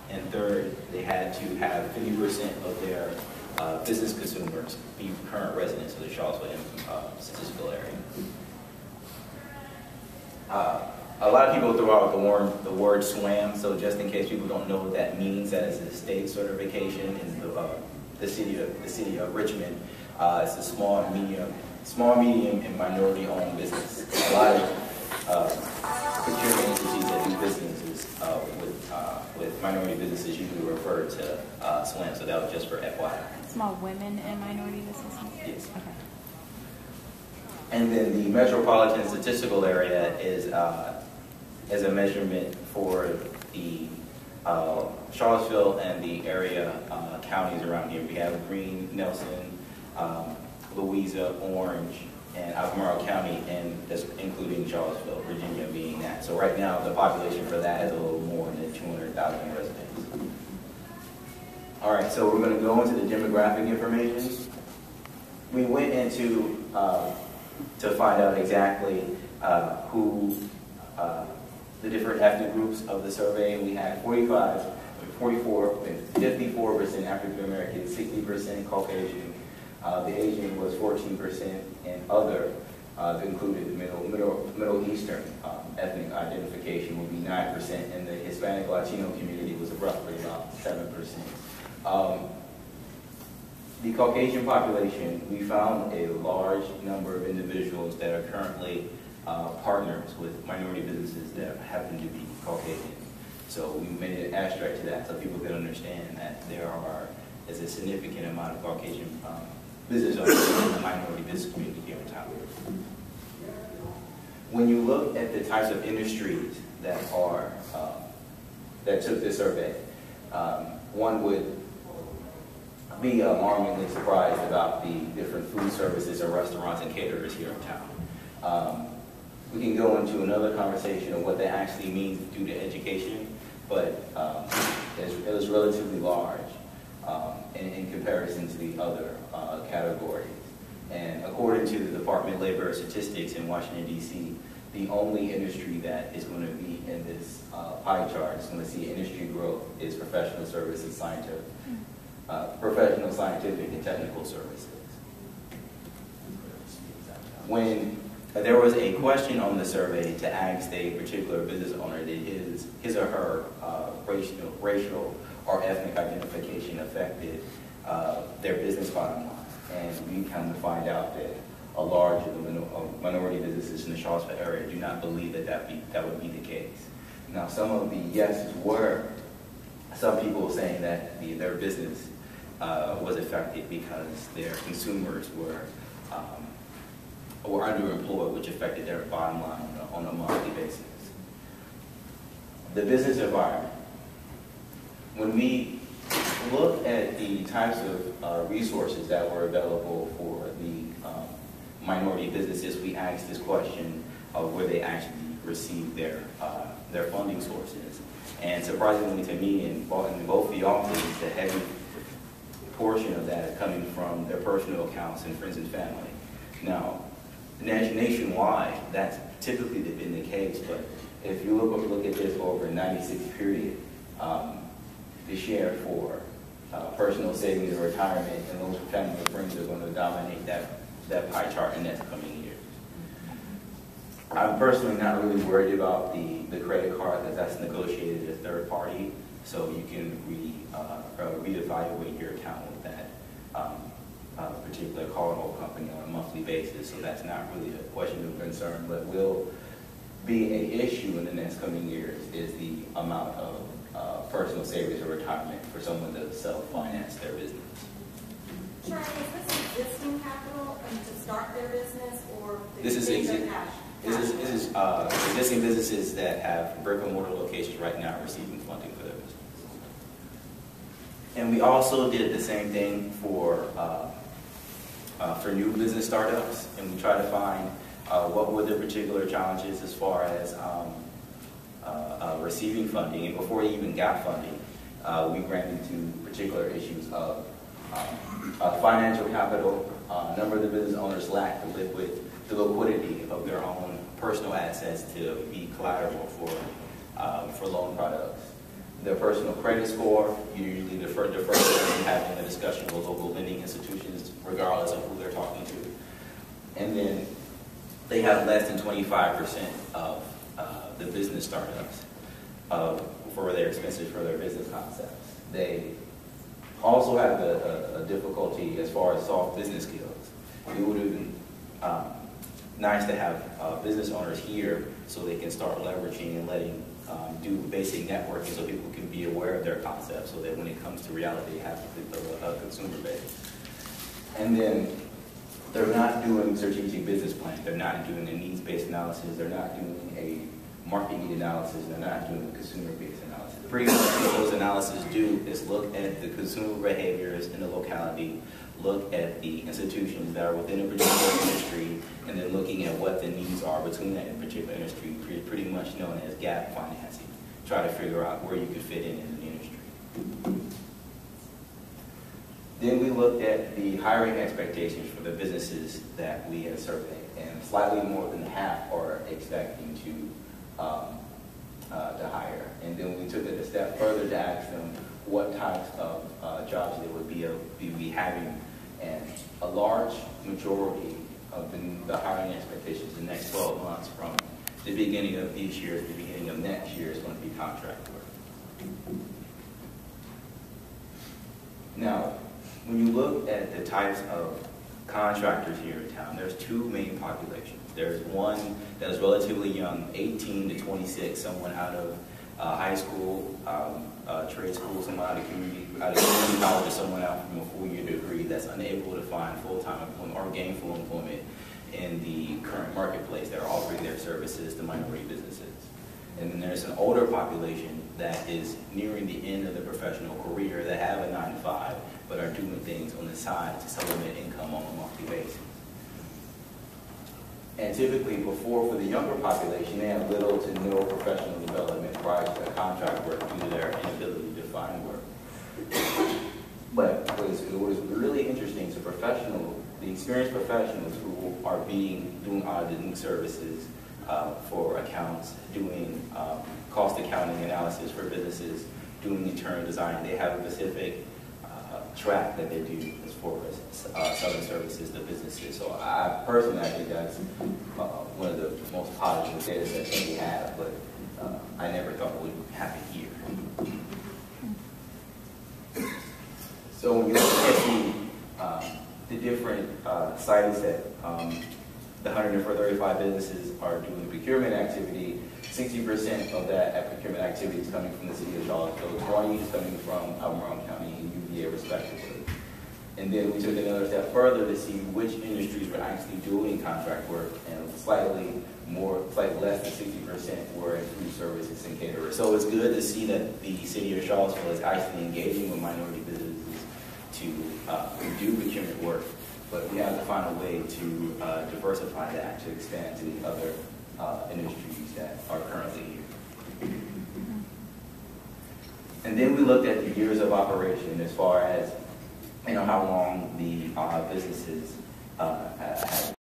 And third, they had to have 50% of their business consumers be current residents of the Charlottesville statistical area. A lot of people throw out the word SWAM, so just in case people don't know what that means, that is a state certification in the city of Richmond. It's a small, medium, and minority-owned business. A lot of procurement entities that do businesses with minority businesses usually refer to SWAM, so that was just for FYI. Small women and minority businesses? Yes. Okay. And then the metropolitan statistical area is a measurement for the Charlottesville and the area counties around here. We have Greene, Nelson, Louisa, Orange, and Albemarle County, and that's including Charlottesville, Virginia being that. So right now, the population for that is a little more than 200,000 residents. All right, so we're going to go into the demographic information. We went into to find out exactly who the different ethnic groups of the survey. We had 54% African American, 60% Caucasian. The Asian was 14%, and other included Middle Eastern ethnic identification would be 9%, and the Hispanic Latino community was roughly about 7%. The Caucasian population, we found a large number of individuals that are currently partners with minority businesses that happen to be Caucasian. So we made an abstract to that so people can understand that is a significant amount of Caucasian business owners in the minority business community here in town. When you look at the types of industries that took this survey, one would be alarmingly surprised about the different food services and restaurants and caterers here in town. We can go into another conversation of what that actually means due to education, but it was relatively large in comparison to the other categories. And according to the Department of Labor Statistics in Washington, D.C., the only industry that is going to be in this pie chart is going to see industry growth is professional services, professional, scientific, and technical services. When there was a question on the survey to ask a particular business owner that his or her racial or ethnic identification affected their business bottom line. And we come to find out that a large minority businesses in the Charlottesville area do not believe that would be the case. Now, some of the yeses were some people saying that their business was affected because their consumers were underemployed, which affected their bottom line on a monthly basis. The business environment. When we look at the types of resources that were available for the minority businesses, we asked this question of where they actually received their funding sources. And surprisingly to me, in both the offices, the heavy portion of that is coming from their personal accounts and friends and family. Now, nationwide, that's typically been the case, but if you look at this over a 96 period, the share for personal savings and retirement and those family and friends are going to dominate that pie chart in the next coming years. I'm personally not really worried about the credit card because that's negotiated as a third party, so you can reevaluate your account with that particular cardholder company on a monthly basis, so that's not really a question of concern, but will be an issue in the next coming years is the amount of personal savings or retirement for someone to self-finance their business. Charlie, is this existing capital to start their business, or this is existing businesses that have brick and mortar locations right now receiving funding for their business. And we also did the same thing for new business startups, and we tried to find what were the particular challenges as far as receiving funding. And before they even got funding, we ran into particular issues of financial capital. A number of the business owners lacked the liquidity of their own personal assets to be collateral for loan products. their personal credit score. You usually defer to having a discussion with local lending institutions, regardless of who they're talking to. And then they have less than 25% of the business startups for their expenses for their business concepts. They also have a difficulty as far as soft business skills. It would have been nice to have business owners here so they can start leveraging and letting do basic networking so people can be aware of their concepts so that when it comes to reality, they have a consumer base. And then they're not doing strategic business plans. They're not doing a needs-based analysis. They're not doing a market need analysis. They're not doing a consumer-based analysis. Pretty much what those analyses do is look at the consumer behaviors in the locality, look at the institutions that are within a particular industry, and then looking at what the needs are between that particular industry, pretty much known as gap financing. Try to figure out where you could fit in the industry. Then we looked at the hiring expectations for the businesses that we had surveyed, and slightly more than half are expecting to hire. And then we took it a step further to ask them what types of jobs they would be having, and a large majority of the hiring expectations in the next 12 months from the beginning of this year to the beginning of next year is going to be contract work. Now, when you look at the types of contractors here in town, there's two main populations. There's one that is relatively young, 18 to 26, someone out of high school, trade school, someone out of community college, or someone out from a four-year degree that's unable to find full-time employment or gainful employment in the current marketplace that are offering their services to minority businesses. And then there's an older population that is nearing the end of the professional career that have a 9-to-5, but are doing things on the side to supplement income on a monthly basis. And typically before, for the younger population, they have little to no professional development prior to their contract work due to their inability to find work. But it was really interesting to the experienced professionals who are doing auditing services for accounts, doing cost accounting analysis for businesses, doing internal design. They have a specific track that they do as far as selling services to businesses. So I personally, I think that's one of the most positive data sets that we have, but I never thought it would happen here. So when you look at the different sites that the 135 businesses are doing procurement activity, 60% of that procurement activity is coming from the city of Charlottesville, 20% is coming from Albemarle County and UVA respectively. And then we took another step further to see which industries were actually doing contract work, and slightly less than 60% were in food services and caterers. So it's good to see that the city of Charlottesville is actually engaging with minority businesses to do procurement work, but we have to find a way to diversify that, to expand to the other industries that are currently here. And then we looked at the years of operation as far as how long the businesses